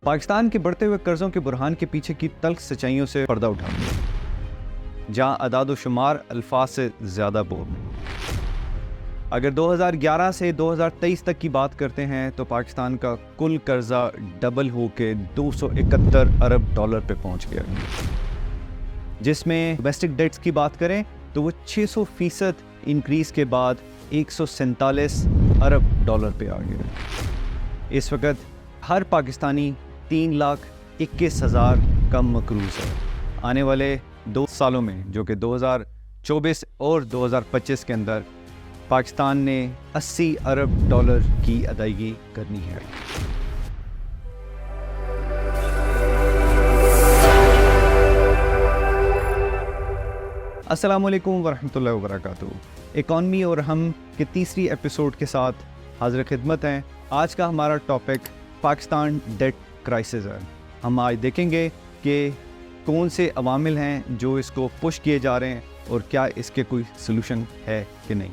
पाकिस्तान के बढ़ते हुए कर्जों के बुरहान के पीछे की तल्ख सच्चाइयों से पर्दा उठा, जहां अदाद शुमार अल्फाज से ज़्यादा बोल। अगर 2011 से 2023 तक की बात करते हैं तो पाकिस्तान का कुल कर्जा डबल होकर 271 अरब डॉलर पे पहुंच गया, जिसमें डोमेस्टिक डेट्स की बात करें तो वो 600% इंक्रीज़ के बाद 147 अरब डॉलर पे आ गया। इस वक्त हर पाकिस्तानी 3,21,000 का मकरूज़ है। आने वाले 2 सालों में, जो कि 2024 और 2025 के अंदर, पाकिस्तान ने 80 अरब डॉलर की अदायगी करनी है। अस्सलाम वालेकुम वरहमतुल्लाहि वबरकातुहू। इकॉनमी और हम के तीसरी एपिसोड के साथ हाजिर खिदमत हैं। आज का हमारा टॉपिक पाकिस्तान डेट क्राइसिस है। हम आज देखेंगे कि कौन से अवामिल हैं जो इसको पुश किए जा रहे हैं और क्या इसके कोई सलूशन है कि नहीं।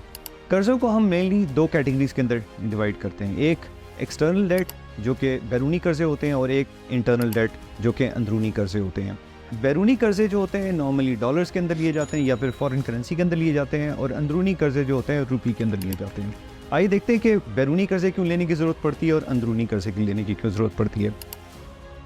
कर्ज़ों को हम मेनली 2 कैटेगरीज के अंदर डिवाइड करते हैं। एक एक्सटर्नल डेट जो कि बैरूनी कर्ज़े होते हैं और एक इंटरनल डेट जो कि अंदरूनी कर्ज़े होते हैं। बैरूनी कर्ज़े जो होते हैं नॉर्मली डॉलर्स के अंदर लिए जाते हैं या फिर फॉरेन करेंसी के अंदर लिए जाते हैं, और अंदरूनी कर्ज़े जो होते हैं रुपये के अंदर लिए जाते हैं। आइए देखते हैं कि बैरूनी कर्ज़े क्यों लेने की ज़रूरत पड़ती है और अंदरूनी कर्ज़े की लेने की क्यों ज़रूरत पड़ती है।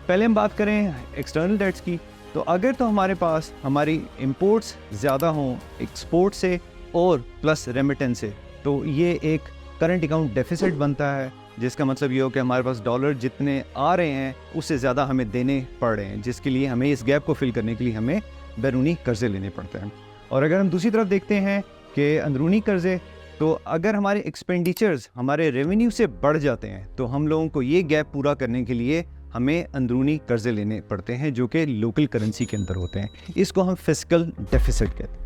पहले हम बात करें एक्सटर्नल डेट्स की, तो अगर तो हमारे पास हमारी इंपोर्ट्स ज़्यादा हों एक्सपोर्ट से और प्लस रेमिटेंस से, तो ये एक करंट अकाउंट डेफिसिट बनता है, जिसका मतलब ये हो कि हमारे पास डॉलर जितने आ रहे हैं उससे ज़्यादा हमें देने पड़ रहे हैं, जिसके लिए हमें इस गैप को फिल करने के लिए हमें बैरूनी कर्ज़े लेने पड़ते हैं। और अगर हम दूसरी तरफ देखते हैं कि अंदरूनी कर्ज़े, तो अगर हमारे एक्सपेंडिचर्स हमारे रेवेन्यू से बढ़ जाते हैं तो हम लोगों को ये गैप पूरा करने के लिए हमें अंदरूनी कर्ज़े लेने पड़ते हैं जो कि लोकल करेंसी के अंदर होते हैं। इसको हम फिस्कल डेफिसिट कहते हैं।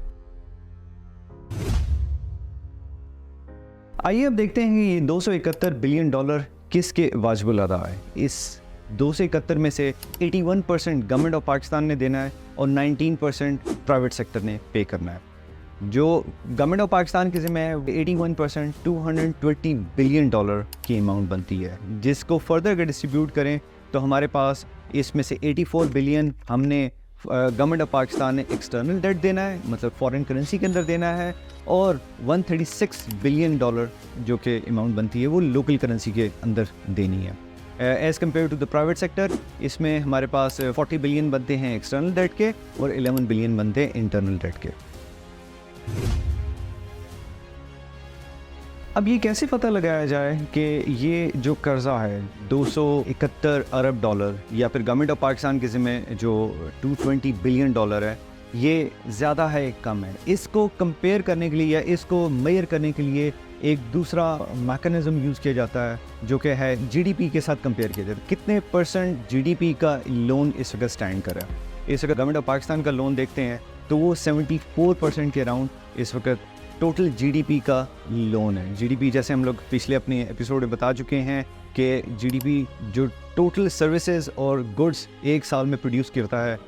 आइए अब देखते हैं कि ये 271 बिलियन डॉलर किसके वाजिबुल अदा है। इस 271 में से 81% गवर्नमेंट ऑफ पाकिस्तान ने देना है और 19% प्राइवेट सेक्टर ने पे करना है। जो गवर्नमेंट ऑफ पाकिस्तान के ज़िम्मे है 81% 220 बिलियन डॉलर की अमाउंट बनती है, जिसको फर्दर अगर डिस्ट्रीब्यूट करें तो हमारे पास इसमें से 84 बिलियन हमने गवर्नमेंट ऑफ पाकिस्तान ने एक्सटर्नल डेट देना है, मतलब फॉरेन करेंसी के अंदर देना है, और 136 बिलियन डॉलर जो कि अमाउंट बनती है वो लोकल करेंसी के अंदर देनी है। As compare to the private sector, इसमें हमारे पास 40 बिलियन बनते हैं एक्सटर्नल डेट के और 11 बिलियन बनते हैं इंटरनल डेट के। अब ये कैसे पता लगाया जाए कि ये जो कर्ज़ा है 271 अरब डॉलर या फिर गवर्नमेंट ऑफ पाकिस्तान के ज़िम्मे जो 220 बिलियन डॉलर है, ये ज़्यादा है कम है। इसको कंपेयर करने के लिए या इसको मेजर करने के लिए एक दूसरा मैकेनिज़्म यूज़ किया जाता है जो कि है जीडीपी के साथ कंपेयर किया जाता है। कितने % जीडीपी का लोन इस वक्त स्टैंड कर रहा है। इस वक्त गवर्नमेंट ऑफ पाकिस्तान का लोन देखते हैं तो वो 74% के अराउंड इस वक्त टोटल जीडीपी का लोन है। जीडीपी जैसे हम लोग पिछले अपने एपिसोड में बता चुके हैं कि जीडीपी जो टोटल सर्विसेज और गुड्स एक साल में प्रोड्यूस करता है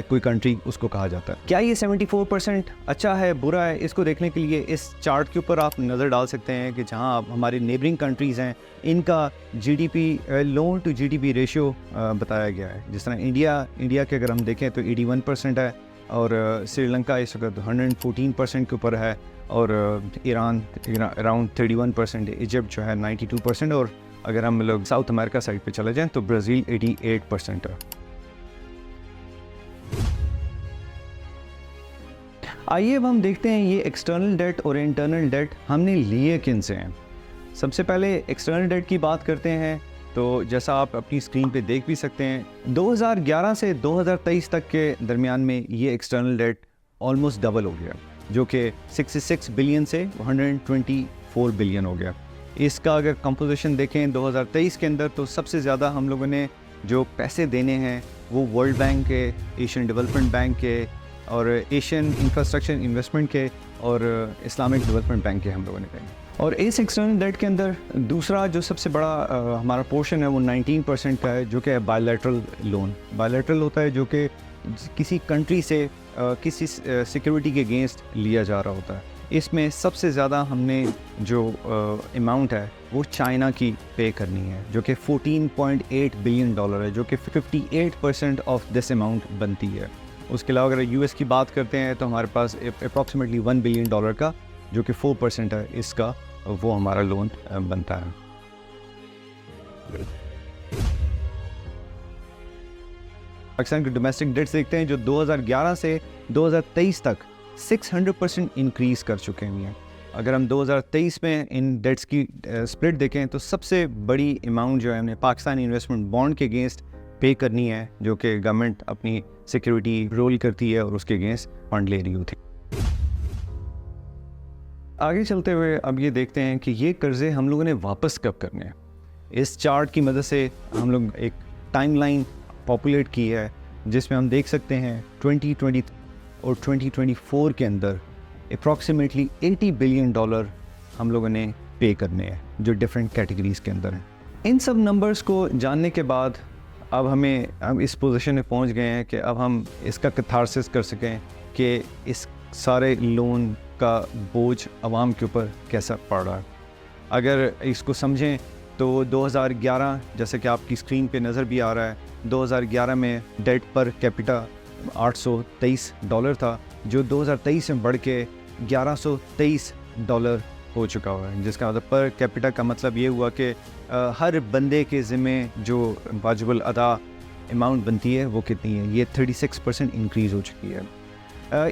कोई कंट्री, उसको कहा जाता है। क्या ये 74% अच्छा है बुरा है, इसको देखने के लिए इस चार्ट के ऊपर आप नज़र डाल सकते हैं कि जहां आप हमारे नेबरिंग कंट्रीज़ हैं इनका GDP loan to GDP ratio बताया गया है। जिस तरह इंडिया के अगर हम देखें तो 81% है, और श्रीलंका इस वक्त 114% के ऊपर है, और ईरान अराउंड 31%, इजिप्ट जो है 92%, और अगर हम लोग साउथ अमेरिका साइड पे चले जाएं तो ब्राज़ील 88% है। आइए अब हम देखते हैं ये एक्सटर्नल डेट और इंटरनल डेट हमने लिए किन से हैं। सबसे पहले एक्सटर्नल डेट की बात करते हैं, तो जैसा आप अपनी स्क्रीन पे देख भी सकते हैं 2011 से 2023 तक के दरमियान में ये एक्सटर्नल डेट ऑलमोस्ट डबल हो गया, जो कि 66 बिलियन से 124 बिलियन हो गया। इसका अगर कंपोजिशन देखें 2023 के अंदर, तो सबसे ज़्यादा हम लोगों ने जो पैसे देने हैं वो वर्ल्ड बैंक के, एशियन डेवलपमेंट बैंक के, और एशियन इंफ्रास्ट्रक्चर इन्वेस्टमेंट के, और इस्लामिक डेवलपमेंट बैंक के हम लोगों ने देने। और इस एक्सटर्नल डेट के अंदर दूसरा जो सबसे बड़ा हमारा पोर्शन है वो 19% का है, जो कि है बायलैटरल लोन। बायलैटरल होता है जो कि किसी कंट्री से किसी सिक्योरिटी के अगेंस्ट लिया जा रहा होता है। इसमें सबसे ज़्यादा हमने जो अमाउंट है वो चाइना की पे करनी है, जो कि $14.8 बिलियन है, जो कि 58% ऑफ दिस अमाउंट बनती है। उसके अलावा अगर यूएस की बात करते हैं तो हमारे पास अप्रॉक्सीमेटली $1 बिलियन का, जो कि 4% है इसका, वो हमारा लोन बनता है। पाकिस्तान के डोमेस्टिक डेट्स देखते हैं जो 2011 से 2023 तक 600% इंक्रीज़ कर चुके हैं। अगर हम 2023 में इन डेट्स की स्प्लिट देखें तो सबसे बड़ी अमाउंट जो है हमने पाकिस्तानी इन्वेस्टमेंट बॉन्ड के अगेंस्ट पे करनी है, जो कि गवर्नमेंट अपनी सिक्योरिटी रोल करती है और उसके अगेंस्ट फंड ले रही होती है। आगे चलते हुए अब ये देखते हैं कि ये कर्ज़े हम लोगों ने वापस कब करने हैं। इस चार्ट की मदद से हम लोग एक टाइमलाइन पॉपुलेट की है, जिसमें हम देख सकते हैं 2020 और 2024 के अंदर अप्रॉक्सीमेटली $80 बिलियन हम लोगों ने पे करने हैं, जो डिफरेंट कैटेगरीज़ के अंदर हैं। इन सब नंबर्स को जानने के बाद अब हम इस पोजीशन में पहुंच गए हैं कि अब हम इसका कैथारसिस कर सकें कि इस सारे लोन का बोझ आवाम के ऊपर कैसा पड़ रहा है। अगर इसको समझें तो 2011, जैसे कि आपकी स्क्रीन पे नज़र भी आ रहा है, 2011 में डेट पर कैपिटा $823 था, जो 2023 में बढ़ के $1123 हो चुका हुआ है, जिसका मतलब पर कैपिटा का मतलब ये हुआ कि हर बंदे के ज़िम्मे जो वाजिबुल अदा अमाउंट बनती है वो कितनी है, ये 36% इंक्रीज़ हो चुकी है।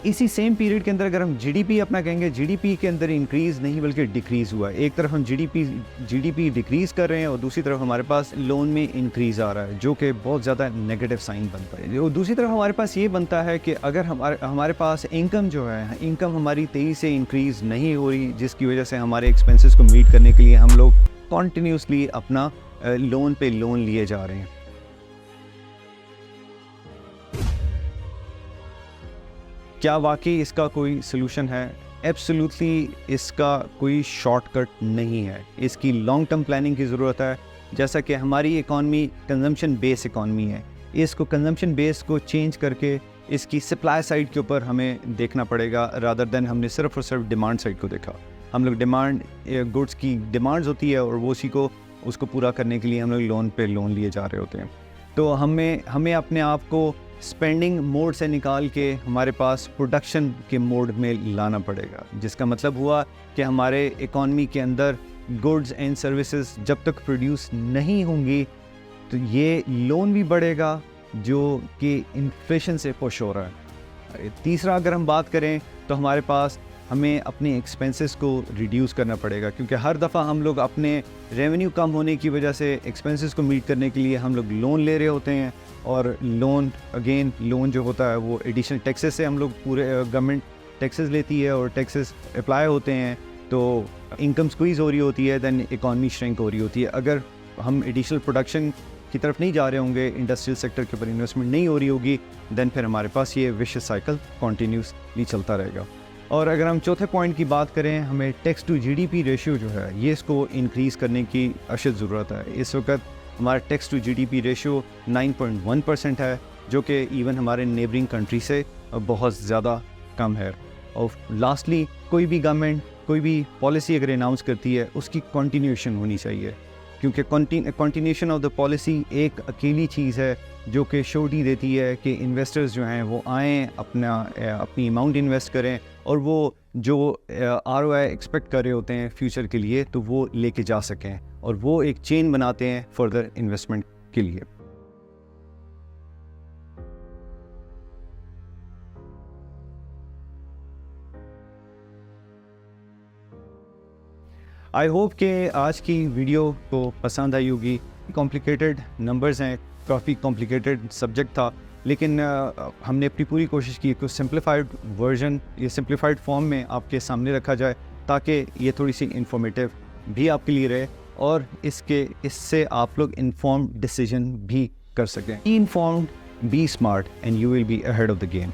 इसी सेम पीरियड के अंदर अगर हम जीडीपी अपना कहेंगे, जीडीपी के अंदर इंक्रीज़ नहीं बल्कि डिक्रीज़ हुआ है। एक तरफ हम जीडीपी डिक्रीज़ कर रहे हैं और दूसरी तरफ हमारे पास लोन में इंक्रीज़ आ रहा है, जो कि बहुत ज़्यादा नेगेटिव साइन बनता है। और दूसरी तरफ हमारे पास ये बनता है कि अगर हमारे पास इनकम जो है, इनकम हमारी तेज़ी से इंक्रीज़ नहीं हो रही, जिसकी वजह से हमारे एक्सपेंसेस को मीट करने के लिए हम लोग कॉन्टीन्यूसली अपना लोन पे लोन लिए जा रहे हैं। क्या वाकई इसका कोई सलूशन है? एब्सोल्युटली इसका कोई शॉर्टकट नहीं है। इसकी लॉन्ग टर्म प्लानिंग की ज़रूरत है। जैसा कि हमारी इकॉनमी कंजम्पशन बेस इकॉनमी है, इसको कंजम्पशन बेस को चेंज करके इसकी सप्लाई साइड के ऊपर हमें देखना पड़ेगा, रादर देन हमने सिर्फ और सिर्फ डिमांड साइड को देखा। हम लोग डिमांड, गुड्स की डिमांड्स होती है और वो उसी को उसको पूरा करने के लिए हम लोग लोन पे लोन लिए जा रहे होते हैं। तो हमें अपने आप को स्पेंडिंग मोड से निकाल के हमारे पास प्रोडक्शन के मोड में लाना पड़ेगा, जिसका मतलब हुआ कि हमारे इकॉनमी के अंदर गुड्स एंड सर्विसेज जब तक प्रोड्यूस नहीं होंगी तो ये लोन भी बढ़ेगा, जो कि इन्फ्लेशन से पुश हो रहा है। तीसरा अगर हम बात करें तो हमारे पास हमें अपने एक्सपेंसेस को रिड्यूस करना पड़ेगा, क्योंकि हर दफ़ा हम लोग अपने रेवेन्यू कम होने की वजह से एक्सपेंसेस को मीट करने के लिए हम लोग लोन ले रहे होते हैं, और लोन जो होता है वो एडिशनल टैक्सेस से हम लोग पूरे गवर्नमेंट टैक्सेस लेती है और टैक्सेस अप्लाई होते हैं, तो इनकम स्क्वीज़ हो रही होती है, दैन इकॉनमी श्रिंक हो रही होती है। अगर हम एडिशनल प्रोडक्शन की तरफ नहीं जा रहे होंगे, इंडस्ट्रियल सेक्टर के ऊपर इन्वेस्टमेंट नहीं हो रही होगी, दैन फिर हमारे पास ये विशियस साइकिल कॉन्टीन्यूसली चलता रहेगा। और अगर हम चौथे पॉइंट की बात करें, हमें टैक्स टू जीडीपी रेशियो जो है ये इसको इंक्रीज़ करने की अशद ज़रूरत है। इस वक्त हमारा टैक्स टू जीडीपी रेशियो 9.1% है, जो कि इवन हमारे नेबरिंग कंट्री से बहुत ज़्यादा कम है। और लास्टली, कोई भी गवर्नमेंट कोई भी पॉलिसी अगर अनाउंस करती है उसकी कंटिन्यूशन होनी चाहिए, क्योंकि कंटिन्यूशन ऑफ द पॉलिसी एक अकेली चीज़ है जो कि श्योरिटी देती है कि इन्वेस्टर्स जो हैं वो आएँ, अपनी अमाउंट इन्वेस्ट करें, और वो जो ROI एक्सपेक्ट कर रहे होते हैं फ्यूचर के लिए तो वो लेके जा सकें, और वो एक चेन बनाते हैं फर्दर इन्वेस्टमेंट के लिए। आई होप कि आज की वीडियो को पसंद आई होगी। कॉम्प्लिकेटेड नंबर्स हैं, काफ़ी कॉम्प्लिकेटेड सब्जेक्ट था, लेकिन हमने अपनी पूरी कोशिश की कि सिंप्लीफाइड वर्जन, ये सिंप्लीफाइड फॉर्म में आपके सामने रखा जाए, ताकि ये थोड़ी सी इंफॉर्मेटिव भी आपके लिए रहे, और इससे आप लोग इन्फॉर्म्ड डिसीजन भी कर सकें। Be informed, be smart, and you will be ahead of the game.